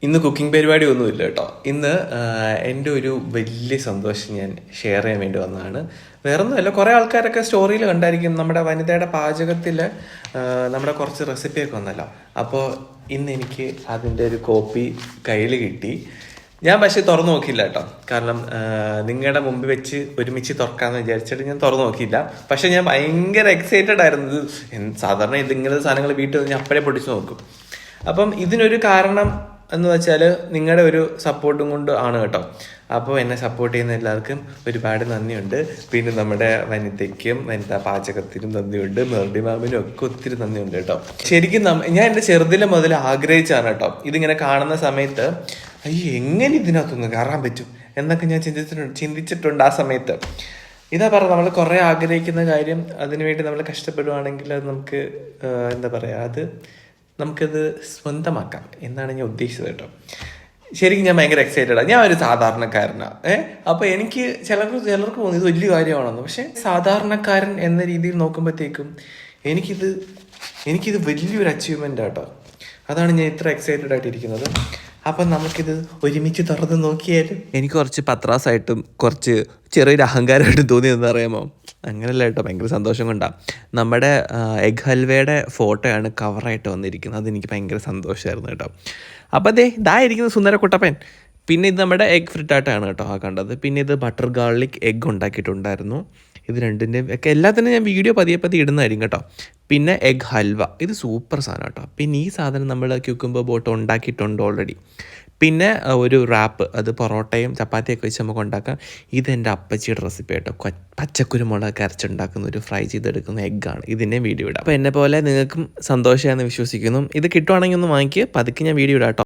ഇന്ന് കുക്കിംഗ് പരിപാടി ഒന്നുമില്ല കേട്ടോ. ഇന്ന് എൻ്റെ ഒരു വലിയ സന്തോഷം ഞാൻ ഷെയർ ചെയ്യാൻ വേണ്ടി വന്നതാണ്. വേറൊന്നുമല്ല, കുറേ ആൾക്കാരൊക്കെ സ്റ്റോറിയിൽ കണ്ടായിരിക്കും നമ്മുടെ വനിതയുടെ പാചകത്തിൽ നമ്മുടെ കുറച്ച് റെസിപ്പിയൊക്കെ വന്നല്ലോ. അപ്പോൾ ഇന്ന് എനിക്ക് അതിൻ്റെ ഒരു കോപ്പി കയ്യിൽ കിട്ടി. ഞാൻ പക്ഷേ തുറന്നു നോക്കിയില്ല കേട്ടോ. കാരണം നിങ്ങളുടെ മുമ്പിൽ വെച്ച് ഒരുമിച്ച് തുറക്കാമെന്ന് വിചാരിച്ചിട്ട് ഞാൻ തുറന്നു നോക്കിയില്ല. പക്ഷെ ഞാൻ ഭയങ്കര എക്സൈറ്റഡ് ആയിരുന്നു. സാധാരണ ഇതിങ്ങനത്തെ സാധനങ്ങൾ വീട്ടിൽ ഞാൻ അപ്പോഴേ പൊടിച്ച് നോക്കും. അപ്പം ഇതിനൊരു കാരണം എന്ന് വെച്ചാൽ നിങ്ങളുടെ ഒരു സപ്പോർട്ടും കൊണ്ട് ആണ് കേട്ടോ. അപ്പോൾ എന്നെ സപ്പോർട്ട് ചെയ്യുന്ന എല്ലാവർക്കും ഒരുപാട് നന്ദിയുണ്ട്. പിന്നെ നമ്മുടെ വനിതയ്ക്കും വനിതാ പാചകത്തിനും നന്ദിയുണ്ട്, മെർഡി മാമിനും ഒക്കെ ഒത്തിരി നന്ദിയുണ്ട് കേട്ടോ. ശരിക്കും ഞാൻ എൻ്റെ ചെറുതിലെ മുതൽ ആഗ്രഹിച്ചാണ് കേട്ടോ. ഇതിങ്ങനെ കാണുന്ന സമയത്ത് അയ്യോ എങ്ങനെ ഇതിനകത്തൊന്ന് കയറാൻ പറ്റും എന്നൊക്കെ ഞാൻ ചിന്തിച്ചിട്ടുണ്ട് ആ സമയത്ത്. ഇതാ പറഞ്ഞ നമ്മൾ കുറേ ആഗ്രഹിക്കുന്ന കാര്യം അതിനുവേണ്ടി നമ്മൾ കഷ്ടപ്പെടുവാണെങ്കിൽ അത് നമുക്ക് എന്താ പറയുക, അത് നമുക്കത് സ്വന്തമാക്കാം എന്നാണ് ഞാൻ ഉദ്ദേശിച്ചത് കേട്ടോ. ശരിക്കും ഞാൻ ഭയങ്കര എക്സൈറ്റഡാണ്. ഞാൻ ഒരു സാധാരണക്കാരനാണ്. അപ്പോൾ എനിക്ക് ചിലർക്ക് തോന്നുന്നു ഇത് വലിയ കാര്യമാണെന്ന്. പക്ഷെ സാധാരണക്കാരൻ എന്ന രീതിയിൽ നോക്കുമ്പോഴത്തേക്കും എനിക്കിത് വലിയൊരു അച്ചീവ്മെൻ്റ് ആട്ടോ. അതാണ് ഞാൻ ഇത്ര എക്സൈറ്റഡ് ആയിട്ടിരിക്കുന്നത്. അപ്പം നമുക്കിത് ഒരുമിച്ച് തുറന്ന് നോക്കിയാലും എനിക്ക് കുറച്ച് പത്രാസായിട്ടും കുറച്ച് ചെറിയൊരു അഹങ്കാരമായിട്ടും തോന്നിയതെന്ന് അറിയാമോ? അങ്ങനെയല്ല കേട്ടോ, ഭയങ്കര സന്തോഷം കൊണ്ടാണ്. നമ്മുടെ എഗ് ഹൽവയുടെ ഫോട്ടോയാണ് കവറായിട്ട് വന്നിരിക്കുന്നത്. അതെനിക്ക് ഭയങ്കര സന്തോഷമായിരുന്നു കേട്ടോ. അപ്പോൾ ഇതായിരിക്കുന്ന സുന്ദര കുട്ടപ്പൻ. പിന്നെ ഇത് നമ്മുടെ എഗ് ഫ്രിറ്റാട്ടാണ് കേട്ടോ ആ കണ്ടത്. പിന്നെ ഇത് ബട്ടർ ഗാർലിക് എഗ് ഉണ്ടാക്കിയിട്ടുണ്ടായിരുന്നു. ഇത് രണ്ടിൻ്റെയും ഒക്കെ എല്ലാത്തിനും ഞാൻ വീഡിയോ പതിയെ ഇടുന്നതായിരിക്കും കേട്ടോ. പിന്നെ എഗ് ഹൽവ, ഇത് സൂപ്പർ സാധനം കേട്ടോ. പിന്നെ ഈ സാധനം നമ്മൾ ക്യൂക്കുംബർ ബോട്ട് ഉണ്ടാക്കിയിട്ടുണ്ട് ഓൾറെഡി. പിന്നെ ഒരു റാപ്പ്, അത് പൊറോട്ടയും ചപ്പാത്തിയൊക്കെ വെച്ച് നമുക്ക് ഉണ്ടാക്കാം. ഇതെൻ്റെ അപ്പച്ചിയുടെ റെസിപ്പി കേട്ടോ. പച്ചക്കുരുമുളക് അരച്ചുണ്ടാക്കുന്ന ഒരു ഫ്രൈ ചെയ്തെടുക്കുന്ന എഗ്ഗാണ്. ഇതിൻ്റെ വീഡിയോ ഇടാം. അപ്പോൾ എന്നെ പോലെ നിങ്ങൾക്കും സന്തോഷമാണെന്ന് വിശ്വസിക്കുന്നു. ഇത് കിട്ടുവാണെങ്കിൽ ഒന്ന് വാങ്ങിക്കുക. പതുക്കെ ഞാൻ വീഡിയോ ഇടാം കേട്ടോ.